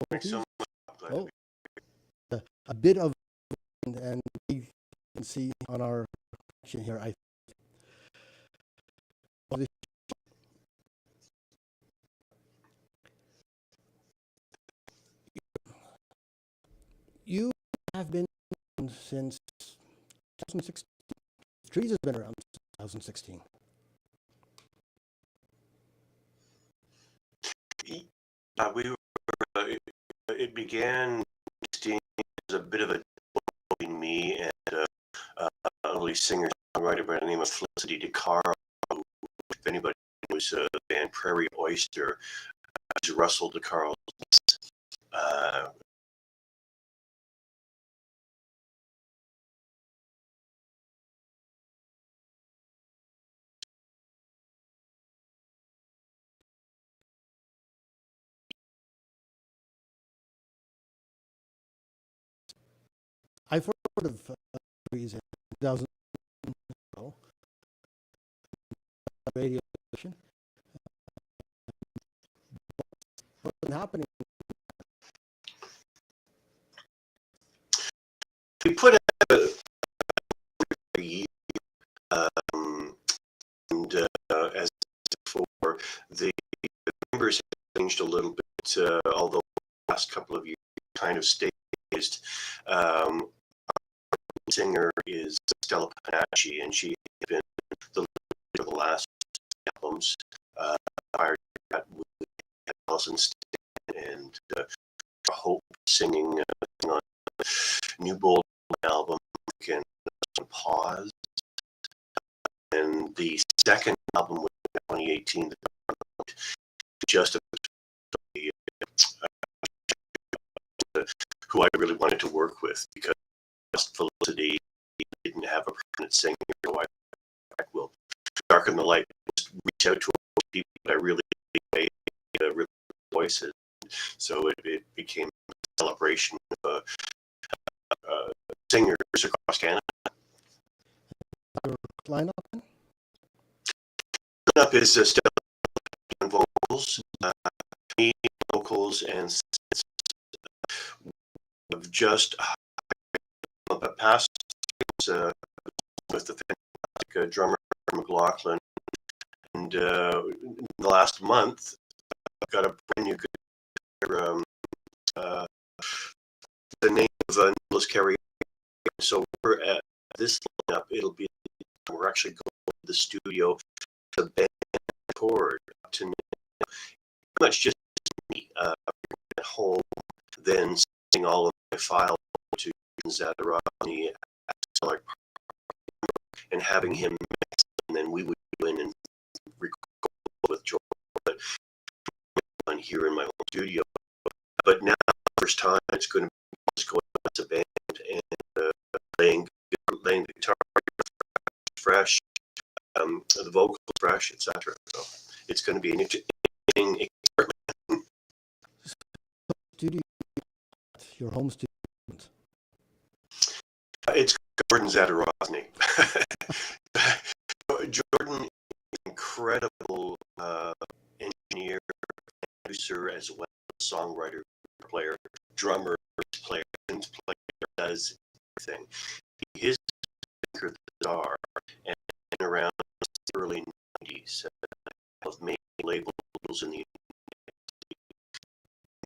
Thanks so difficulties. much. Glad to Oh, be. a bit of, and you can see on our connection here, you have been since 2016. Trees has been around since 2016. We were, it began as a bit of a between me and early singer-songwriter by the name of Felicity DeCaro. If anybody knows the band Prairie Oyster, is Russell DeCaro's. Uh, I've heard of trees in 2000 radio station. What's been happening? we put out a year, um, and as before, the members have changed a little bit, although the last couple of years kind of stayed. Um, Singer is Stella Panacci, and she has been the leader of the last albums. Prior to that, with Alison Stan and Hope singing on New Bold album and Pause. And the second album was 2018, just who I really wanted to work with because Felicity didn't have a permanent singer, so I will darken the light, just reach out to people that I really really voices. So it became a celebration of singers across Canada. Your lineup? Up is Stella on vocals, me vocals, and just past with the fantastic drummer McLaughlin, and in the last month got a brand new guitar, the name of Nicholas Carey. So we're at this lineup. We're actually going to the studio to band record to pretty much just me at home, then sending all of my files to Zadarani and having him mix, and then we would go in and record with George here in my home studio. But now, first time, it's going to be just going as a band and playing the guitar fresh, the vocals fresh, etc. So it's going to be an interesting experiment. Studio, your home studio. It's Jordan Zadarozny. Jordan is an incredible engineer, producer, as well as songwriter, player, drummer, player, does everything. His guitar and around the early 90s of main labels in the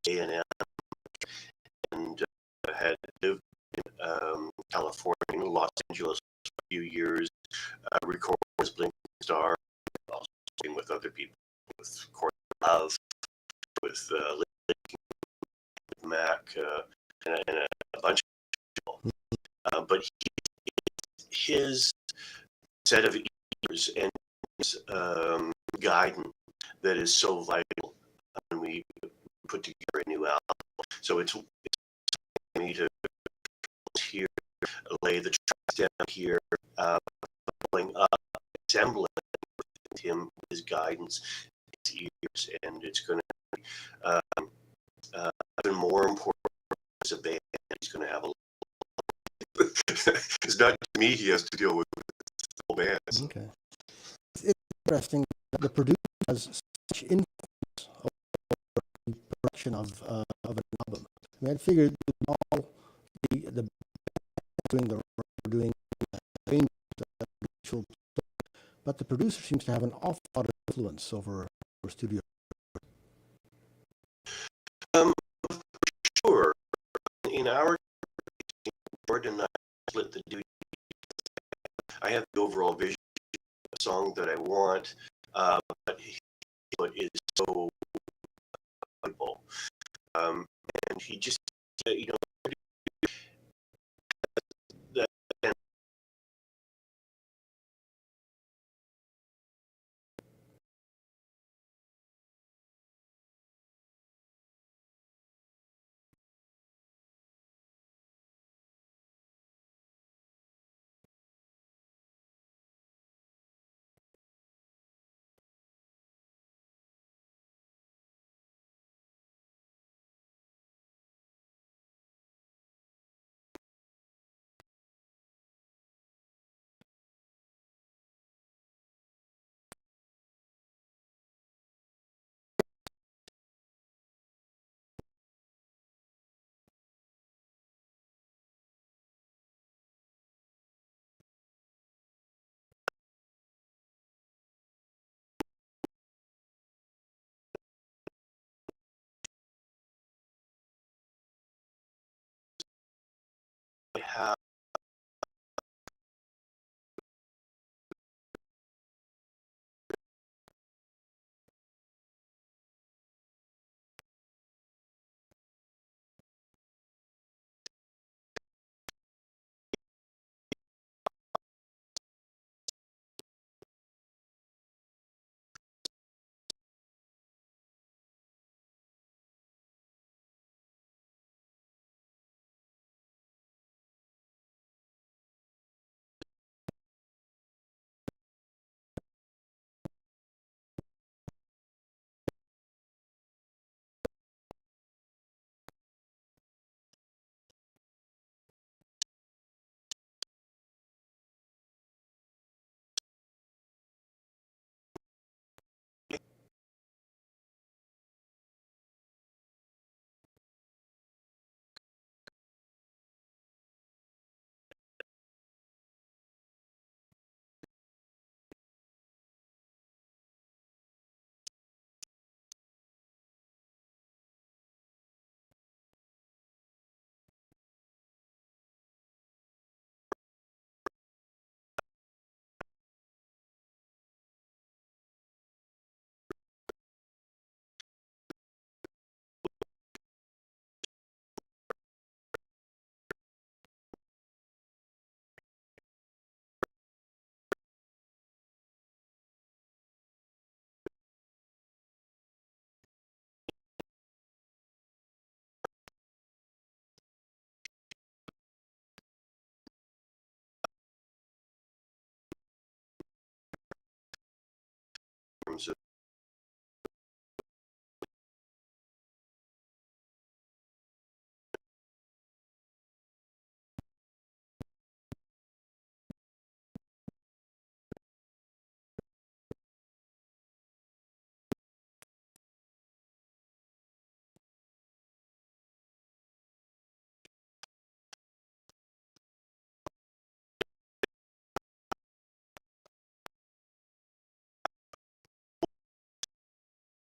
A&M and had lived in California, Los Angeles for a few years, recorded as Blink Star, also with other people, with Court Love, with Mac, and a bunch of people. But his set of ears and his guidance that is so vital when we put together a new album. So it's me to here, lay the tracks down here, following up, assembling with him, his guidance, his ears, and it's going to be even more important as a band. He's going to have a it's not me he has to deal with, it's the whole band. Okay. It's interesting that the producer has such influence over production of an album. I mean, I figured all the doing the doing arrangements, actual, but the producer seems to have an awful lot of influence over studio. Um, sure. In our board, and I split the duty. I have the overall vision of the song that I want, but what is so valuable. And he just, you know, that I have terms of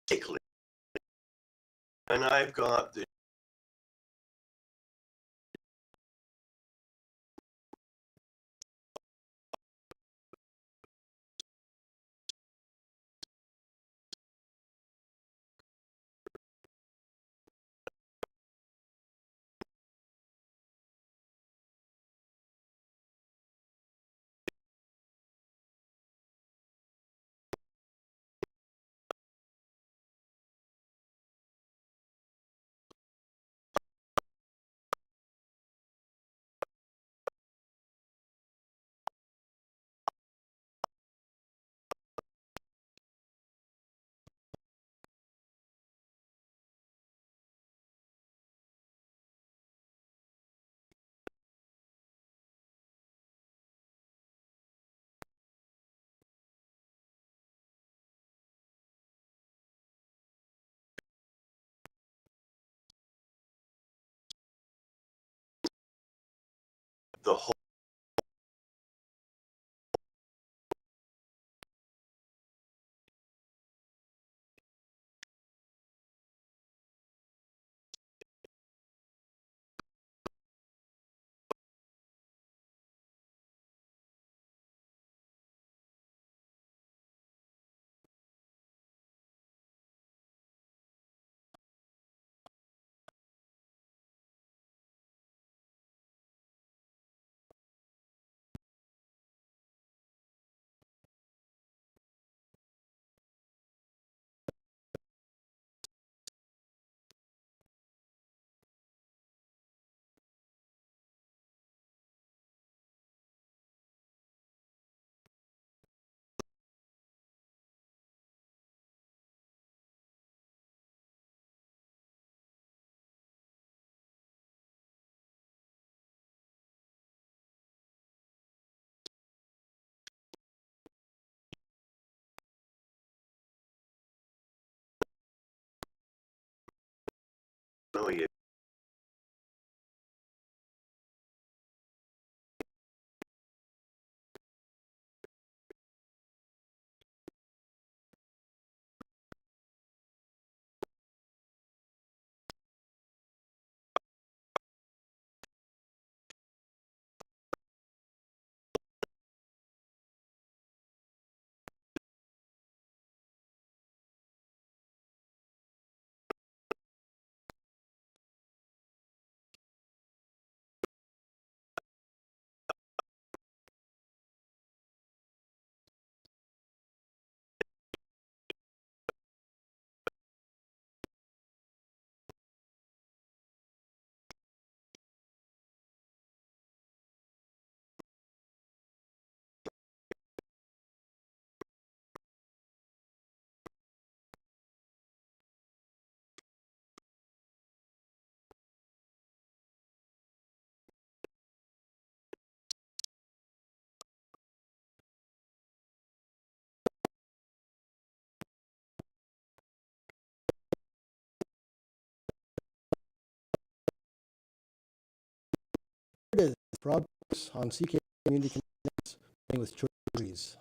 take, and I've got the the whole no, yeah, It is progress on CK community connections with church trees.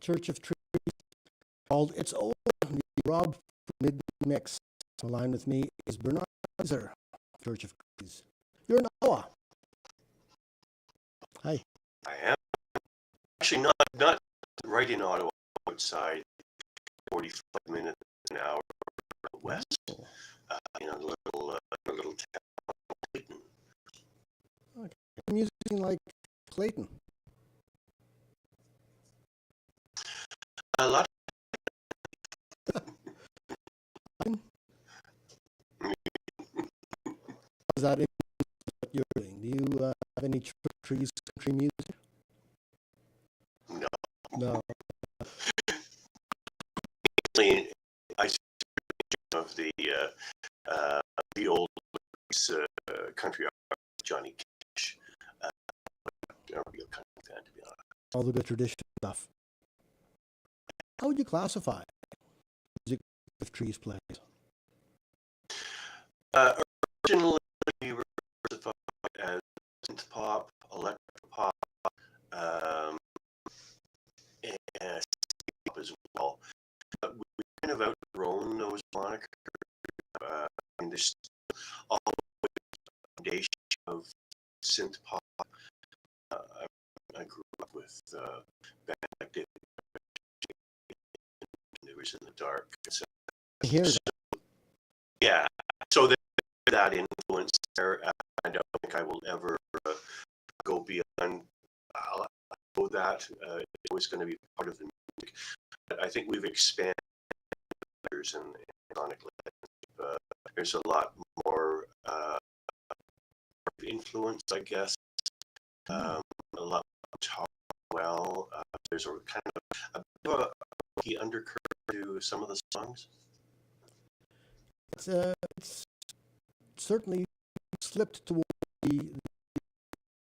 Church of Trees, called It's Over, the Rob Midnight Mix. On the line with me is Bernard Frazer, Church of Trees. You're in Ottawa. Hi. I am actually not right in Ottawa, outside, 45 minutes an hour west, in a little town, Clayton. Okay. Music like Clayton. A lot. Is that what you're doing? Do you have any trees country music? No. No. I of the old country artist Johnny Cash. A real country fan, to be honest. All the good traditional stuff. How would you classify music with trees plays? Originally, we were classified as synth pop, electro pop, and pop as well. But we kind of outgrown those monikers. And there's all the foundation of synth pop. I grew up with band like David Neighbors in the Dark. So, I hear that. yeah, so that influence there. I don't think I will ever go beyond that. It's always going to be part of the music. But I think we've expanded and ironically, there's a lot more influence, I guess. A lot more talk. Well, there's a kind of a key undercurrent to some of the songs. It's certainly slipped toward the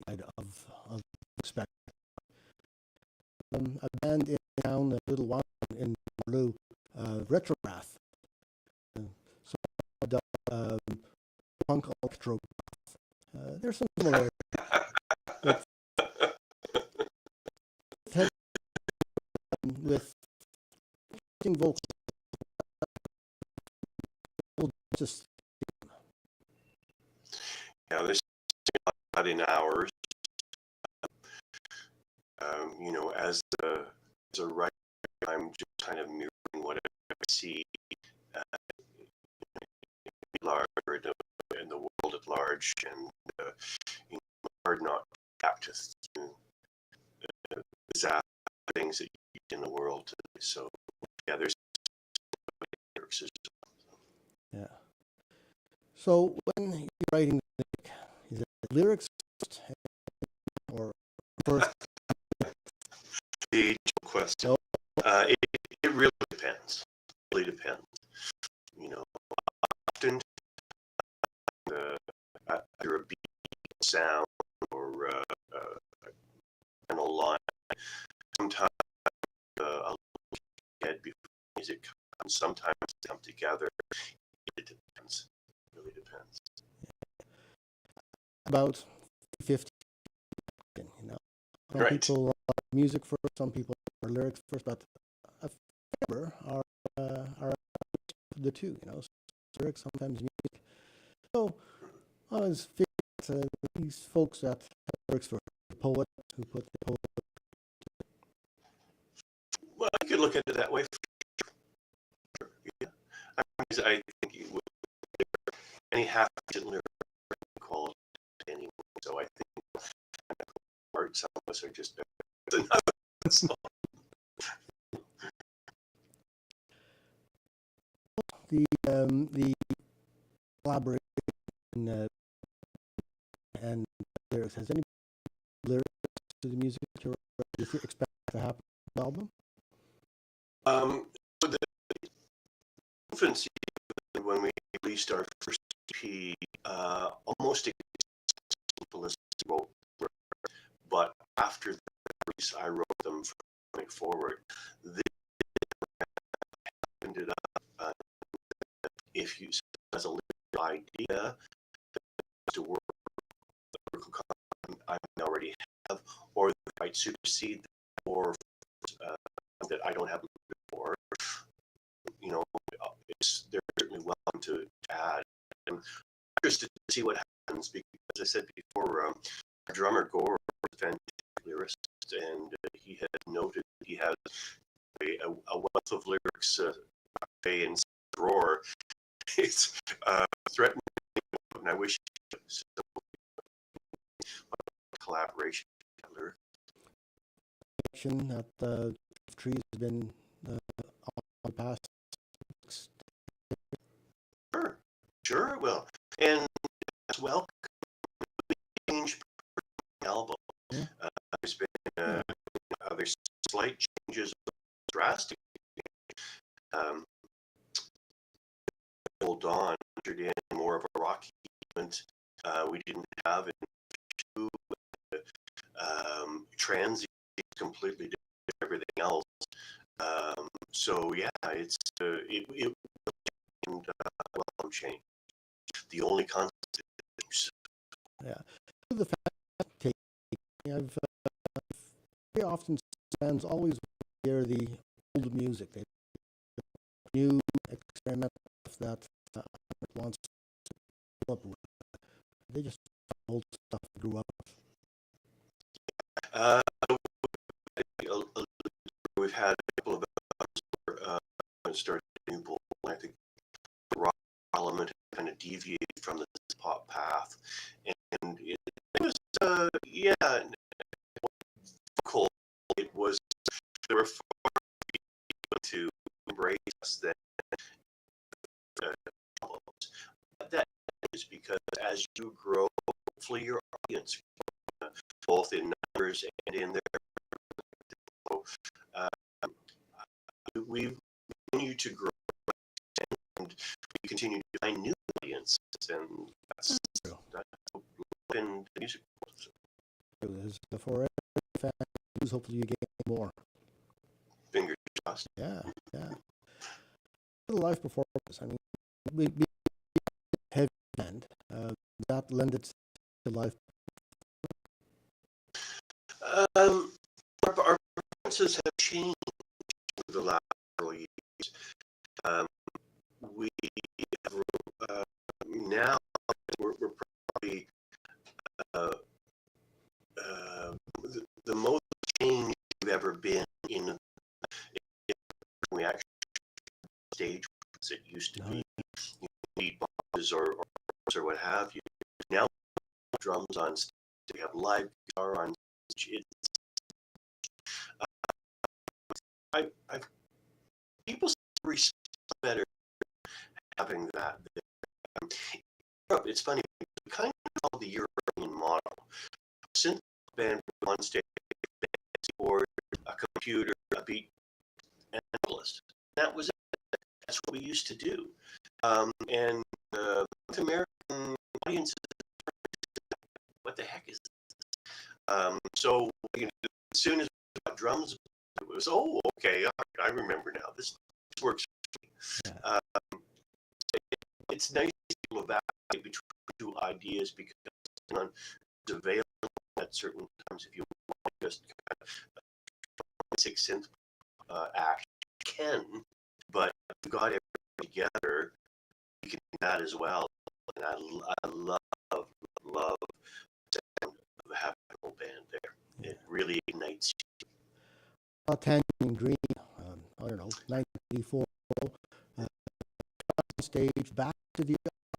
side of expect. A band in town a little while in Blue, Retrograph. So punk electro. There's some similar. With vocals, just Yeah, there's a lot in ours. As a writer, I'm just kind of mirroring what I see large in the world at large, and hard not to react to disaster things that you see in the world today. So yeah, there's lyrics as well. yeah. So when you're writing music, is it lyrics first or first? The age question. It really depends. It really depends. Often either a beat, sound, or a final line. Sometimes a little head before music comes. Sometimes they come together. It depends. It really depends. About 50, Some Right. people music first, some people are lyrics first, but a number are the two, lyrics, sometimes music. So I was figuring these folks that have lyrics for the poet who put the poet. Well, you could look at it that way. Yeah. I think any half-decent lyric quality anyway. So I think some of us are just better than others. The collaboration and lyrics. Has any lyrics to the music that you expect to happen in the album? So the infancy when we released our first EP, almost simple as wrote, but after the release, I wrote them from going forward. This ended up, if you as a idea to work I already have, or that might supersede, or that I don't have before, you know, they're certainly welcome to add. I'm interested to see what happens because, as I said before, our drummer Gore was a fantastic lyricist, and he had noted he has a wealth of lyrics in his drawer. It's threatening, and I wish so, collaboration. That trees has been on the past. Sure it will. And as well, change album. Yeah. There's been there's slight changes, drastic. Old Dawn entered in more of a rock element. We didn't have it. Transient completely different everything else. So yeah, it and welcome change. The only constant. Yeah. The fact I've very often fans always hear the old music. They new experimental stuff that wants to develop with. They just old stuff grew up. We've had a couple of started a new poll. I think the rock element kind of deviated from the pop path, and it was yeah, cool. It was there were far people to embrace us than albums. But that is because as you grow, hopefully your audience, both in numbers and in their we continue to grow and we continue to find new audiences, and that's in music. There's the forever fans. Hopefully you get more. Fingers crossed. Yeah. The live performance. I mean, we heavy band that lend itself to live. Our performances have changed over the last several years. We have now we're probably the most changed we've ever been in we actually stage as it used to be. You need boxes or what have you. Now drums on stage, we have live guitar on stage. People respond better having that. It's funny, we kind of call the European model. Synth band on stage, or a computer, a beat, and a list. That was it. That's what we used to do. And North American audiences, what the heck is this? So as soon as we got drums, it was, oh, okay, I remember now. This works for me. It's nice to evaluate between two ideas because it's available at certain times. If you want just kind of basic synth act, you can, but if you got everything together, you can do that as well. And I love the sound of having a whole band there. Yeah. It really ignites you. Tangerine Dream, I don't know, 1984, on stage, back to the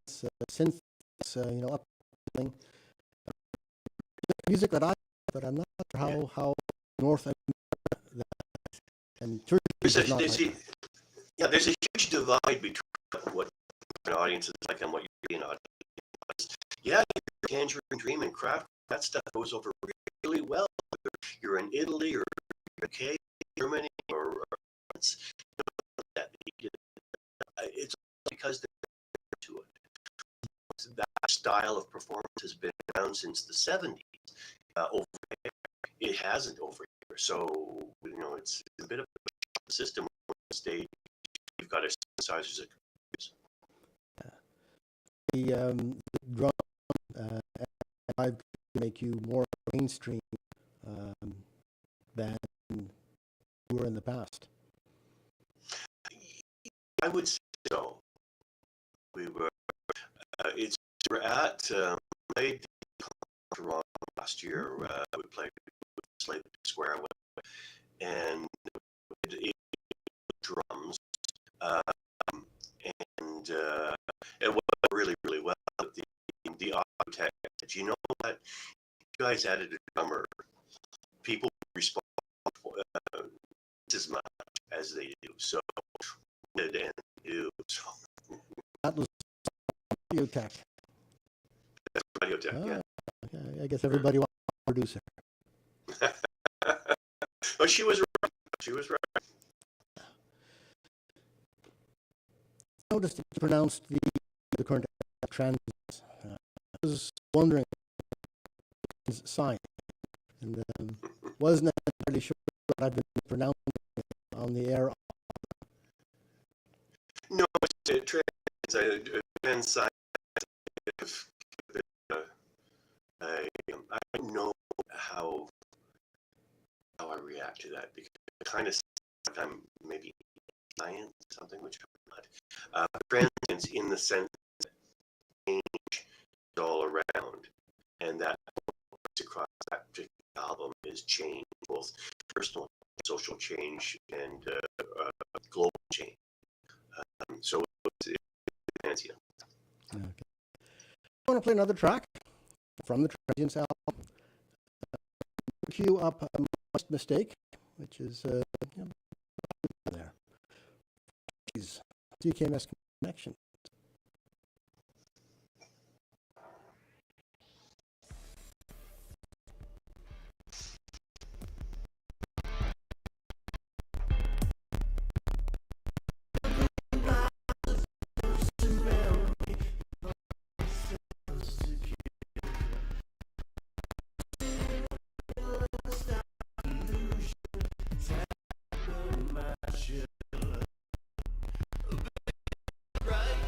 synth, upling. Music that I'm not sure how North America that, and Turkey is not like that. Yeah, there's a huge divide between what an audience is like and what European audience. Yeah, Tangerine Dream and Craft, that stuff goes over really well. Whether you're in Italy or UK, Germany, or France, it's because they're to it. That style of performance has been around since the 70s. Over there, it hasn't over here. So, it's a bit of a system on the stage. You've got a synthesizers that the drum live to make you more mainstream than you were in the past? I would say so. We were. We're at played Toronto last year. We played with Slate Square and it drums, um, and it went really really well. The audio tech said, you know what, you guys added a drummer. People respond as much as they do. So did and do. So That was audio tech. that's radio tech. Yeah. Okay. I guess everybody wants a producer. Oh, she was right. She was right. I noticed you pronounced the current transit. I was wondering his sign, and wasn't entirely sure that I've been pronouncing it on the air. No, it's a trans side. I don't know how I react to that because it kind of I'm maybe science something which I'm not. Transience in the sense that change is all around, and that across that particular album is change, both personal, social change, and global change. So it's transient. Okay. I want to play another track from the Transience album. Cue up a Must Mistake, which is there. CKMS Connection. Right.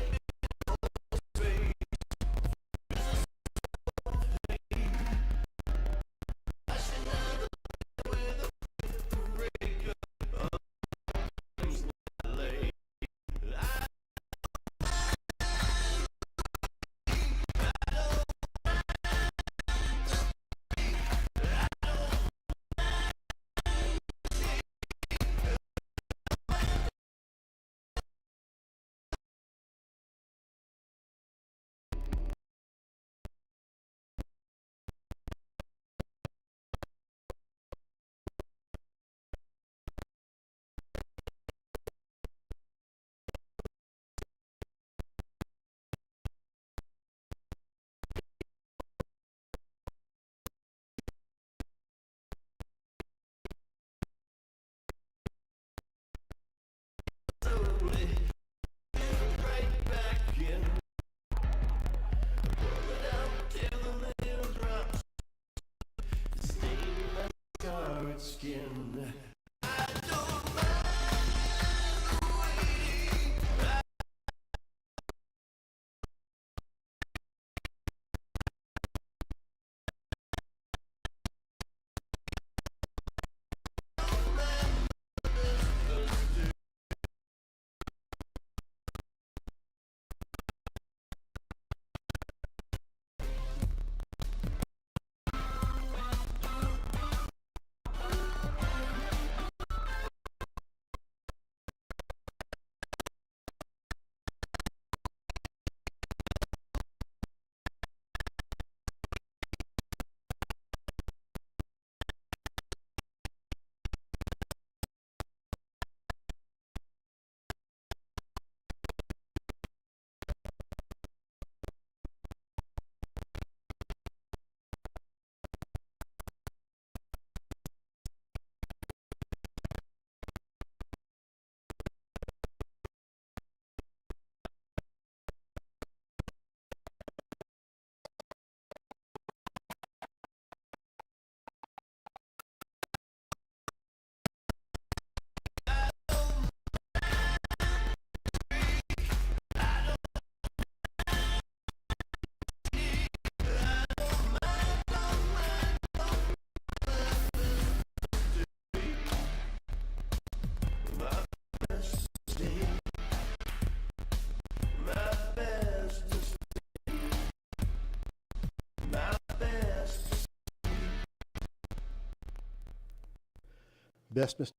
best mistake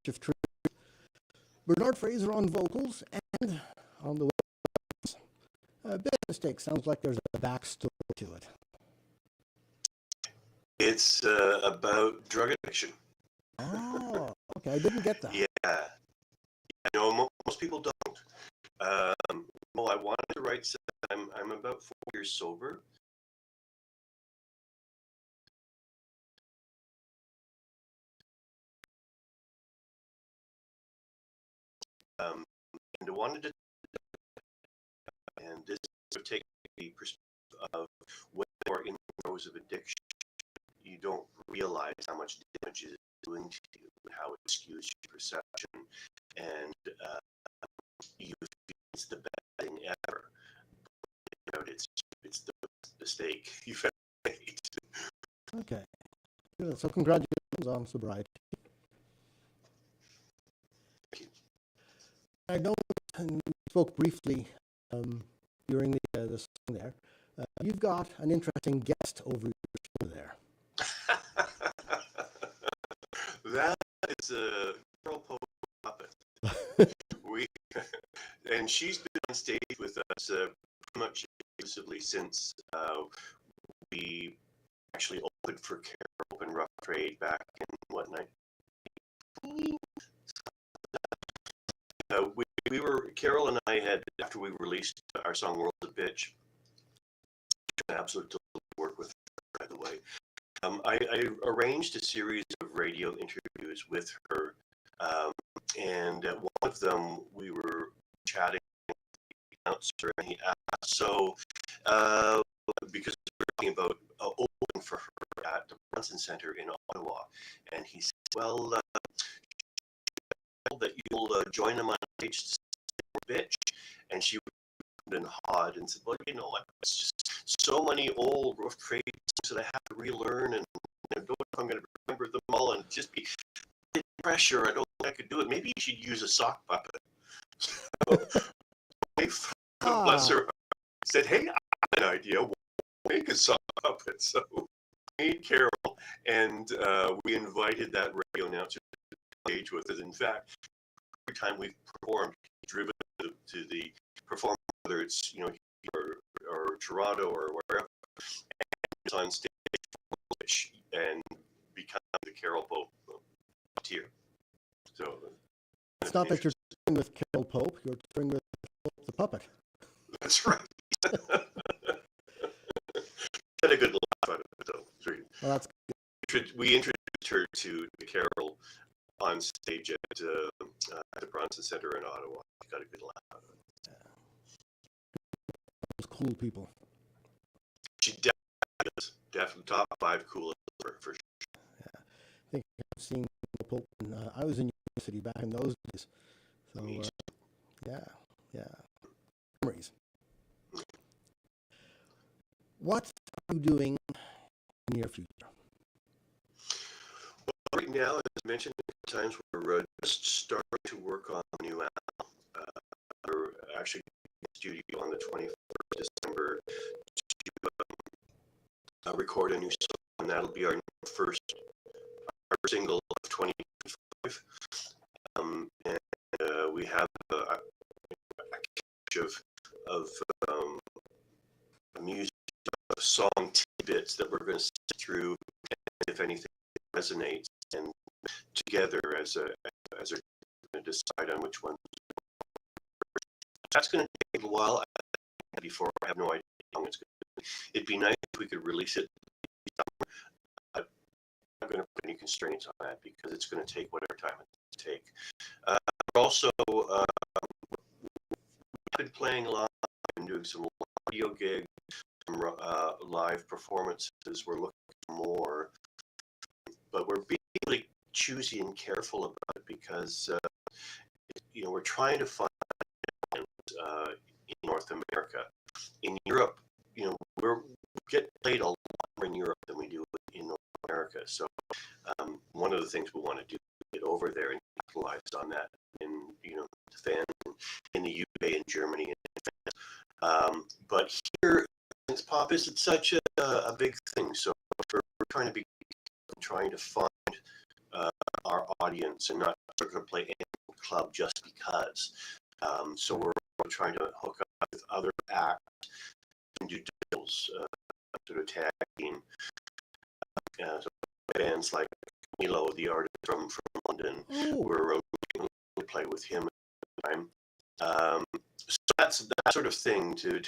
of true. Bernard Fraser on vocals and on the best mistake. Sounds like there's a backstory to it. It's about drug addiction. Oh, okay. I didn't get that. Yeah. Most people don't. Well, I wanted to write. I'm about 4 years sober. And I wanted to, and this would take the perspective of when you're in the throes of addiction, you don't realize how much damage it is doing to you, and how it skews your perception, and you feel it's the best thing ever. But it's the mistake you've made. Okay. Good. So congratulations on sobriety. I know, and we spoke briefly during the song there. You've got an interesting guest over your shoulder there. That is a girl puppet. And she's been on stage with us pretty much exclusively since we actually opened for Carol, Open Rough Trade back in what night? Carol and I had, after we released our song World's a Bitch, an absolute delight to work with her, by the way. I arranged a series of radio interviews with her, and at one of them we were chatting with the announcer, and he asked, because we were talking about opening for her at the Bronson Center in Ottawa, and he said, well, that you'll join him on stage to bitch, and she and hawed and said, well, it's just so many old rough trade songs that I have to relearn, and I don't know if I'm going to remember them all, and just be pressure. I don't think I could do it. Maybe you should use a sock puppet. So, bless her, said, hey, I have an idea. We'll make a sock puppet. So we made Carol, and we invited that radio announcer to stage with us. In fact, every time we've performed, he's driven to the performance, whether it's or Toronto or wherever, and it's on stage and become the Carol Pope tier. So it's not that you're touring with Carol Pope; you're touring with Pope the puppet. That's right. Had a good laugh out of it, though. Well, that's good. We introduced her to Carol on stage at the Bronson Center in Ottawa. She got a good laugh out of it. Those cool people. She definitely is. Definitely top 5 coolest for sure. Yeah, I think I've seen Pope when I was in university back in those days. So yeah, memories. What are you doing in the near future? Well, right now, as I mentioned a couple times, we're just starting to work on a new album. We're actually in the studio on the 21st of December to record a new song, and that'll be our first single of 2025. And we have a cache of music, song tidbits that we're going to sit through, and if anything resonates, and together as a going to decide on which one. That's going to take a while. Before, I have no idea how long it's going to be. It'd be nice if we could release it. I'm not going to put any constraints on that because it's going to take whatever time it takes. Also, we've been playing a lot and doing some audio gigs, some live performances. We're looking for more, but we're being really choosy and careful about it because we're trying to find in North America. In Europe, we get played a lot more in Europe than we do in North America. So one of the things we want to do is get over there and capitalize on that in the fans in the UK and Germany and France. But here, since pop isn't such a big thing, so we're trying to find our audience and not sort of play any club just because. So we're trying to hook up with other acts and do deals, sort of tag team. So bands like Milo, the artist from London, we're play with him at the time. So that's that sort of thing to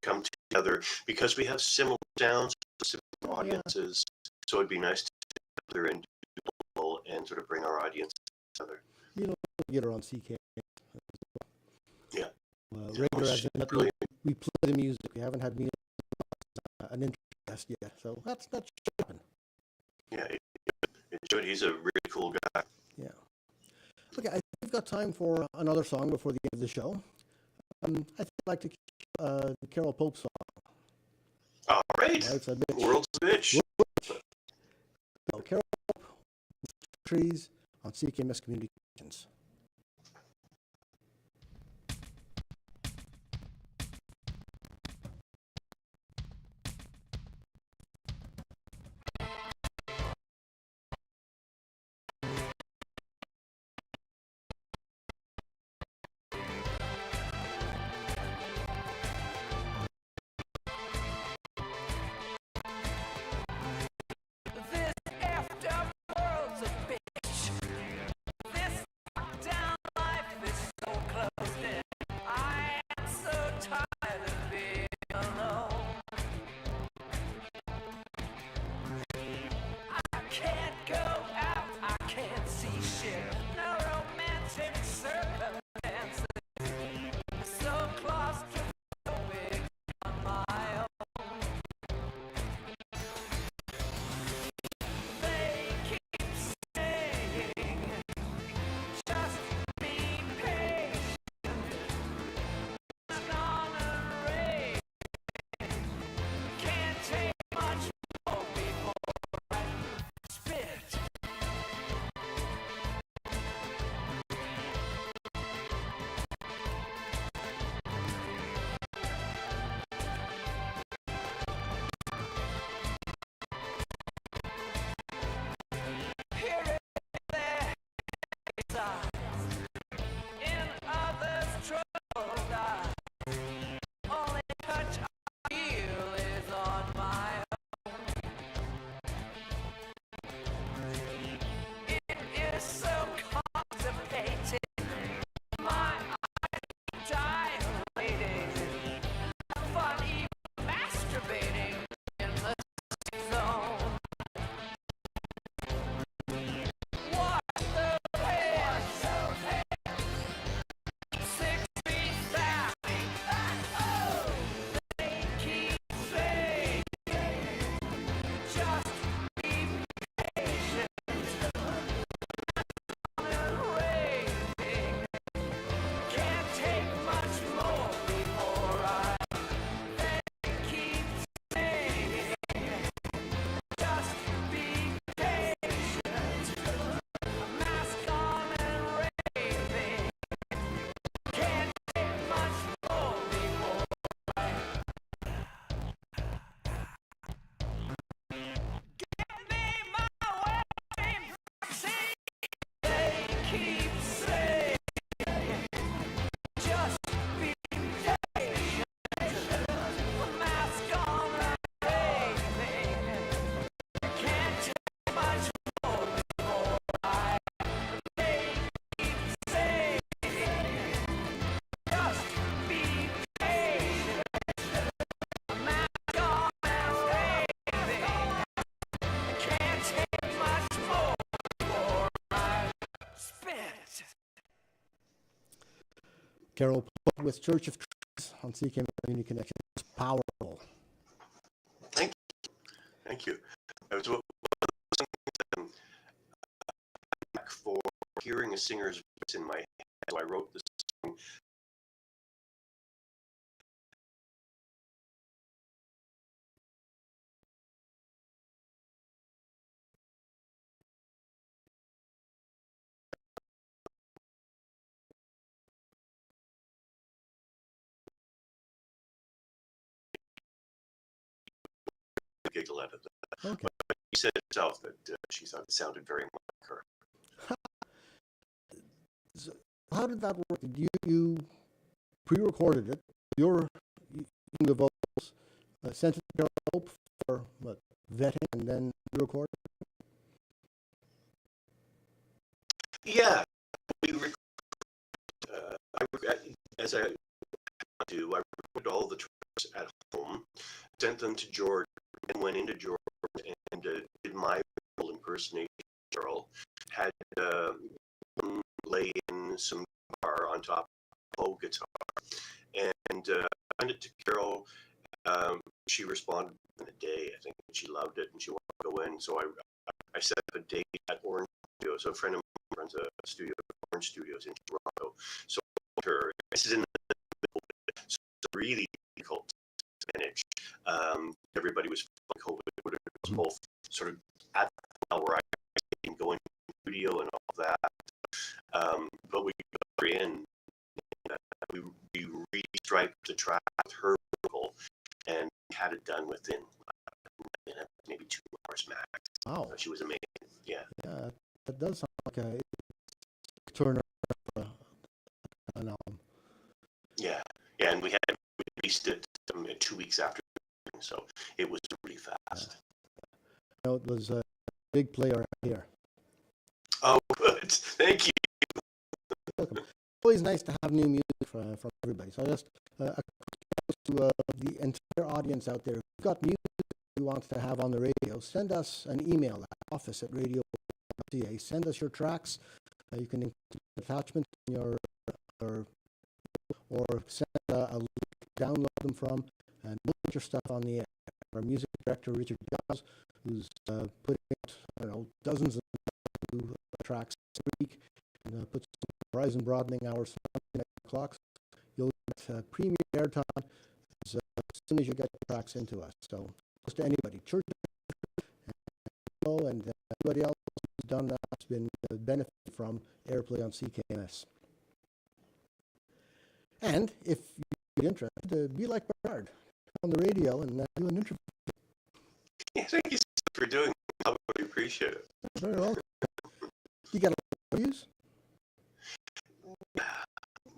come together because we have similar sounds, similar audiences. So it'd be nice to get together and do and sort of bring our audience together. You know, get around CKMS. Yeah. Regular as in that we play the music. We haven't had music an interest yet, so that should happen. Yeah, it should. He's a really cool guy. Yeah. Okay, I think we've got time for another song before the end of the show. I think I'd like to the Carol Pope song. All right. Life's a Bitch. World's a Bitch. No, Carol Pope, Trees on CKMS Communications. Carol Pope with Church of Trees on CKMS Community Connection. It's powerful. Thank you. I was for hearing a singer's voice in my head, so I wrote this song. Giggle out of that. Okay. said herself that she thought it sounded very much like her. So how did that work? Did you pre-recorded it? You're using the vocals, sent it to Carol Hope for what, vetting, and then recorded? Yeah, we as I do, I recorded all the tracks at home, sent them to George, and went into George and did my impersonation of Carol. Had lay in some guitar on top of full guitar, and sent it to Carol. She responded in a day. I think she loved it and she wanted to go in. So I set up a date at Orange Studios. So a friend of mine runs a studio, Orange Studios in Toronto. So her, this is in the middle, so it's really difficult to manage. Everybody was COVID. It was both sort of at the where I can go into the studio and all that. But we got her in. We restriped the track with her vocal and had it done within maybe 2 hours max. Wow. She was amazing. Yeah. Yeah, that does sound like a turner for an album. Yeah. Yeah, and we released it 2 weeks after, so it was really fast. Yeah. It was a big player here. Oh, good. Thank you. Welcome. Always nice to have new music from everybody. So just to the entire audience out there, if you've got music you want to have on the radio, send us an email at office@radio.ca. Send us your tracks. You can include attachments in your or send a link to download them from, and we'll put your stuff on the air. Our music director, Richard Giles, who's putting out, dozens of new tracks every week, and puts Horizon Broadening Hours at 9 o'clock. You'll get premium airtime as soon as you get the tracks into us. So, close to anybody, church, and everybody else who's done that has been benefited from airplay on CKMS. And if you're interested, be like Bernard on the radio and do an interview. Yeah, thank you for doing it. I really appreciate it. Very well. You got a lot of views?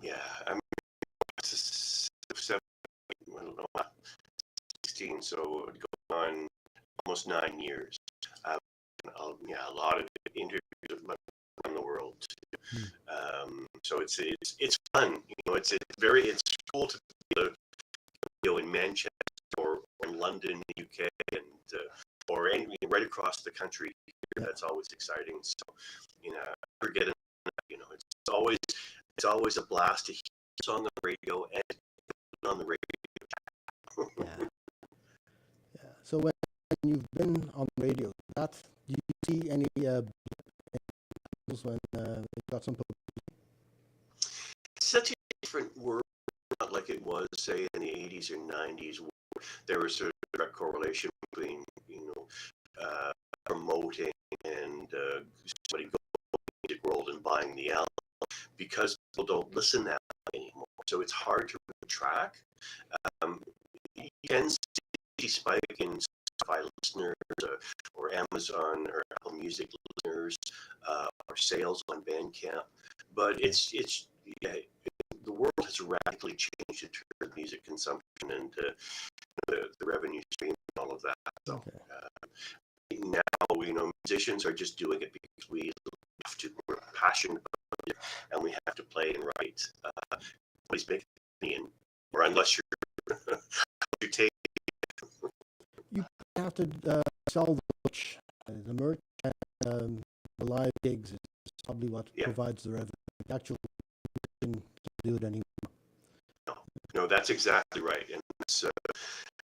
Yeah, I mean, it's 16, so it would go on almost 9 years. Yeah, a lot of interviews around the world. So it's fun. It's cool to be in Manchester or in London, UK, and or right across the country. That's always exciting. So forget it. It's always a blast to hear a song on the radio and on the radio. Yeah. So when you've been on the radio, do you see any when it got some publicity? It's such a different world, not like it was, say, in the 80s or 90s, where there was sort of a direct correlation between, promoting and somebody going to the music world and buying the album, because people don't listen that anymore. So it's hard to track. You can see spike in Spotify listeners or Amazon or Apple Music listeners or sales on Bandcamp, but the world has radically changed in terms of music consumption and the revenue stream and all of that. So now, musicians are just doing it because we're passionate about it, and we have to play and write. Nobody's making money, or unless you're you take. You have to sell the merch, and the live gigs is probably what provides the revenue. Actually, you can do it anymore. No, that's exactly right, and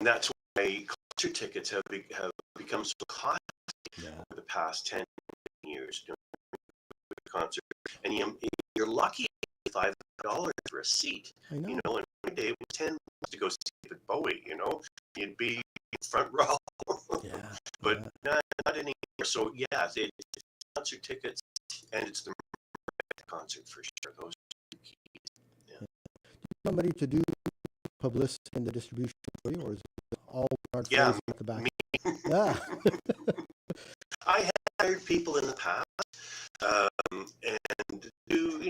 that's why concert tickets have become so costly over the past 10 years. Concert, and you're lucky $5 for a seat. I know. And one day it was $10 to go see David Bowie. You'd be front row. But not anymore. So it's concert tickets, and it's the concert for sure. Those two keys. Yeah. Somebody to do publicity and the distribution for you, or is it all at the back? Me. Yeah. people in the past, and do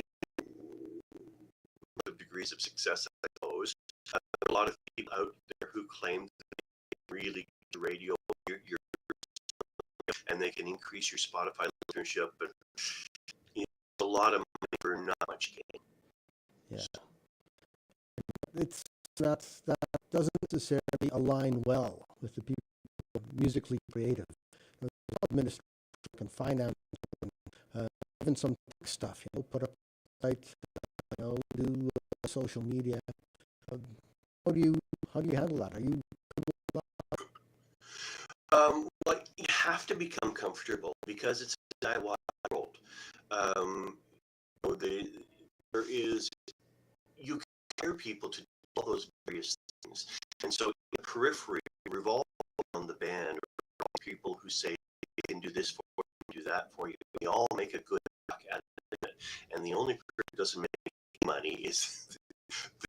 degrees of success, I suppose. A lot of people out there who claim that they really get radio, and they can increase your Spotify listenership, but a lot of money for not much gain. Yeah, it's that doesn't necessarily align well with the people who are musically creative. Administration and finance, even some tech stuff. Put up site, do social media. How do you handle that? Are you Well, you have to become comfortable because it's a DIY world. There is, you can hire people to do all those various things, and so in the periphery revolve around the band or people who say they can do this for you, do that for you. We all make a good buck at it, and the only person who doesn't make money is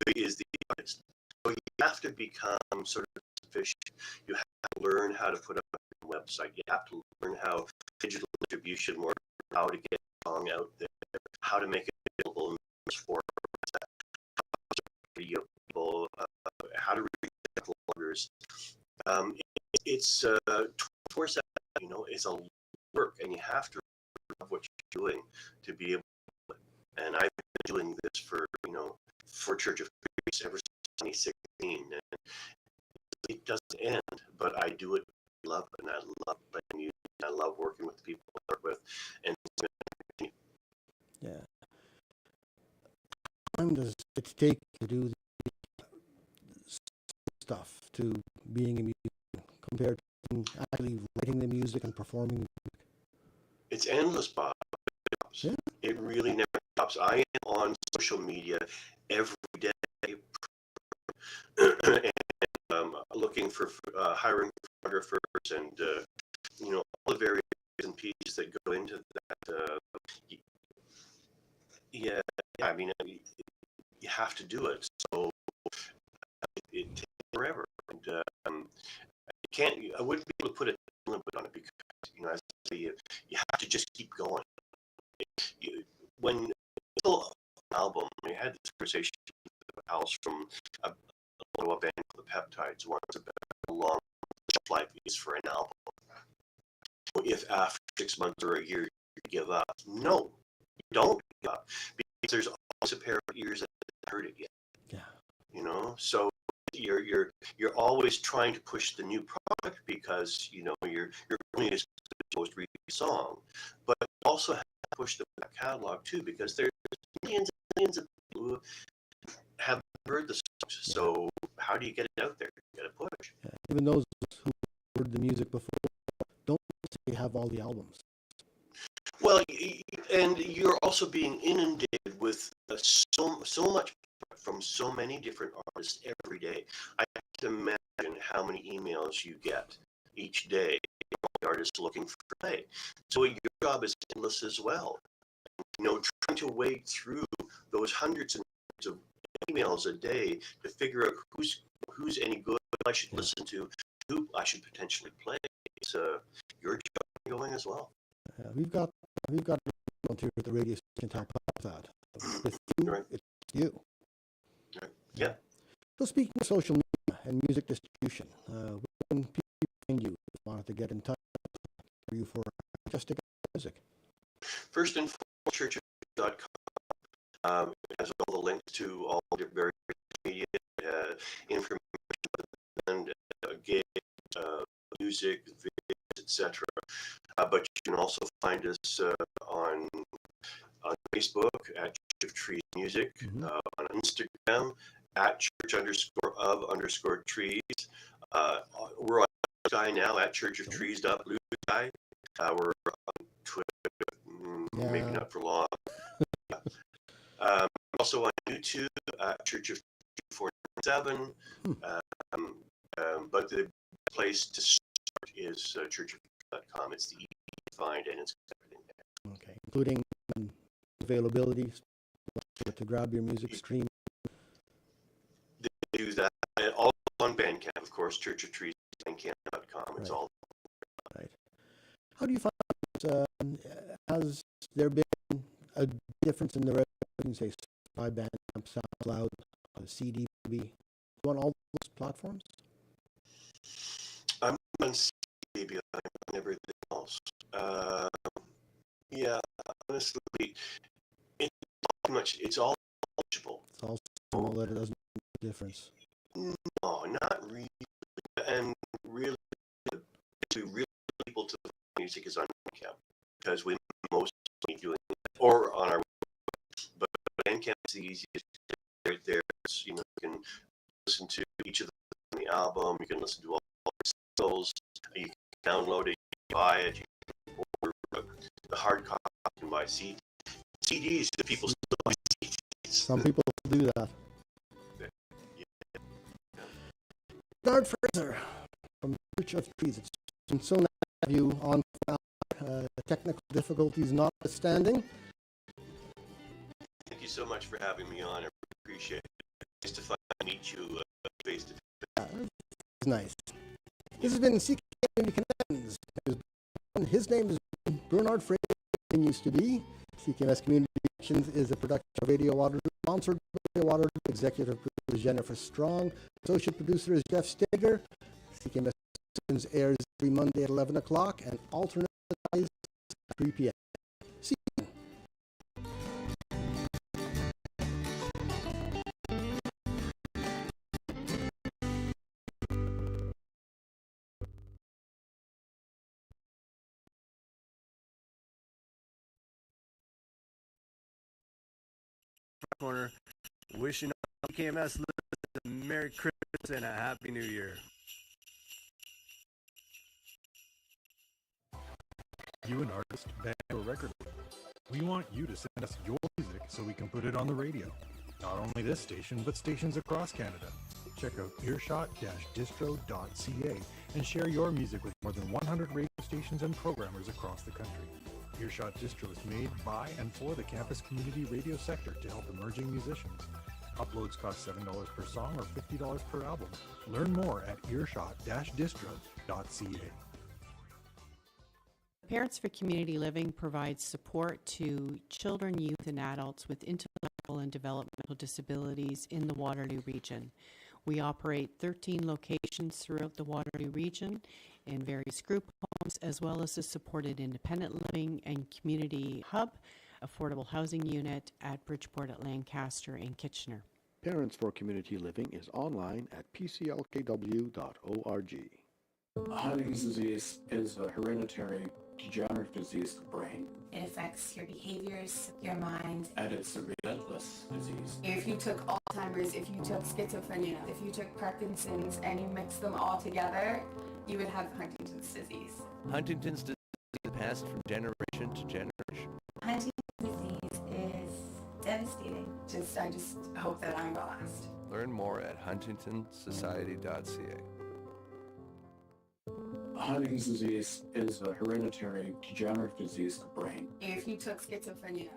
the artist. So you have to become sort of sufficient. You have to learn how to put up a website. You have to learn how digital distribution works, how to get a song out there, how to make it available in for video people, how to reach bloggers. It's 24/7. It's a work, and you have to love what you're doing to be able to do it. And I've been doing this for Church of Grace ever since 2016, and it doesn't end. But I do it with love, and I love playing music. I love working with the people I work with, and yeah. How long does it take to do stuff to being a musician compared to actually writing the music and performing the music? It's endless, Bob. Yeah. It really never stops. I am on social media every day and looking for hiring photographers and all the various and pieces that go into that. Yeah, I mean, you have to do it. So it takes forever, and I wouldn't be able to put a limit on it because as I say, you have to just keep going. When an album, I had this conversation with Alice from a band called the Peptides once about how long life is for an album. If after 6 months or a year you give up, no, you don't give up because there's always a pair of ears that haven't heard it yet. Yeah. So you're always trying to push the new product because you're only as supposed to read the song, but you also have to push the back catalog too because there's millions and millions of people who haven't heard the songs. Yeah. So how do you get it out there? You got to push. Yeah. Even those who heard the music before don't necessarily have all the albums. Well, and you're also being inundated with so much from so many different artists every day. I can imagine how many emails you get each day, artists looking for play. So your job is endless as well. Trying to wade through those hundreds and hundreds of emails a day to figure out who's any good, I should listen to, who I should potentially play. It's your job going as well. We've got volunteer at the radio station to help out with that. With you, right. It's you. Right. Yeah. So speaking of social media and music distribution, when people find you wanted to get in touch with you for just to get music? First and foremost, churchofgrace.com has all the links to all the various media information and gigs, music, videos, etc. But you can also find us on Facebook at Church of Trees Music, on Instagram at church_of_trees. We're on Sky now at churchoftrees.bluesky. We're on Twitter, maybe not for long. Also on YouTube at Church of 497. But the place to start is churchofgrace.com. It's the easy to find and it's everything there. Okay, including availability to grab your music stream. They do that all on Bandcamp, of course, churchoftrees.bandcamp.com. It's all right. How do you find has there been a difference in the revenue, say, Spotify, Bandcamp, SoundCloud, CD, maybe, on all those platforms? I'm on CD, I'm on everything else. Yeah, honestly, it's pretty much, it's all eligible. It's all small that it doesn't make a difference. No, not really. And really, we really people to the music is on Bandcamp because we mostly doing it, or on our, but Bandcamp is the easiest. There's, you can listen to each of them on the album. You can listen to all the singles. You can download it, you can buy it. You can order the hard copy. You can buy CDs. The people still buy CDs. Some people do that. Bernard Frazer from Church of Trees. It's been so nice to have you on for now. Technical difficulties notwithstanding. Thank you so much for having me on. I appreciate it. Nice to finally meet you face to face. It's nice. This has been CKMS Connections. His name is Bernard Fraser, continues to be. CKMS Community Connections is a production of Radio Waterloo, sponsored by Radio Waterloo. Executive producer is Jennifer Strong. Associate producer is Jeff Steger. CKMS Connections airs every Monday at 11 o'clock and alternate at 3 p.m. See you. Corner, wishing all CKMS listeners a Merry Christmas and a Happy New Year. You an artist, band, or record label? We want you to send us your music so we can put it on the radio. Not only this station, but stations across Canada. Check out earshot-distro.ca and share your music with more than 100 radio stations and programmers across the country. Earshot Distro is made by and for the campus community radio sector to help emerging musicians. Uploads cost $7 per song or $50 per album. Learn more at earshot-distro.ca. Parents for Community Living provides support to children, youth, and adults with intellectual and developmental disabilities in the Waterloo region. We operate 13 locations throughout the Waterloo region in various group homes, as well as a supported independent living and community hub, affordable housing unit at Bridgeport at Lancaster and Kitchener. Parents for Community Living is online at pclkw.org. Huntington's disease is a hereditary degenerative disease of the brain. It affects your behaviors, your mind. And it's a relentless disease. If you took Alzheimer's, if you took schizophrenia, if you took Parkinson's, and you mix them all together, you would have Huntington's disease. Huntington's disease is passed from generation to generation. Huntington's disease is devastating. I just hope that I'm the last. Learn more at huntingtonsociety.ca. Huntington's disease is a hereditary degenerative disease of the brain. If you took schizophrenia,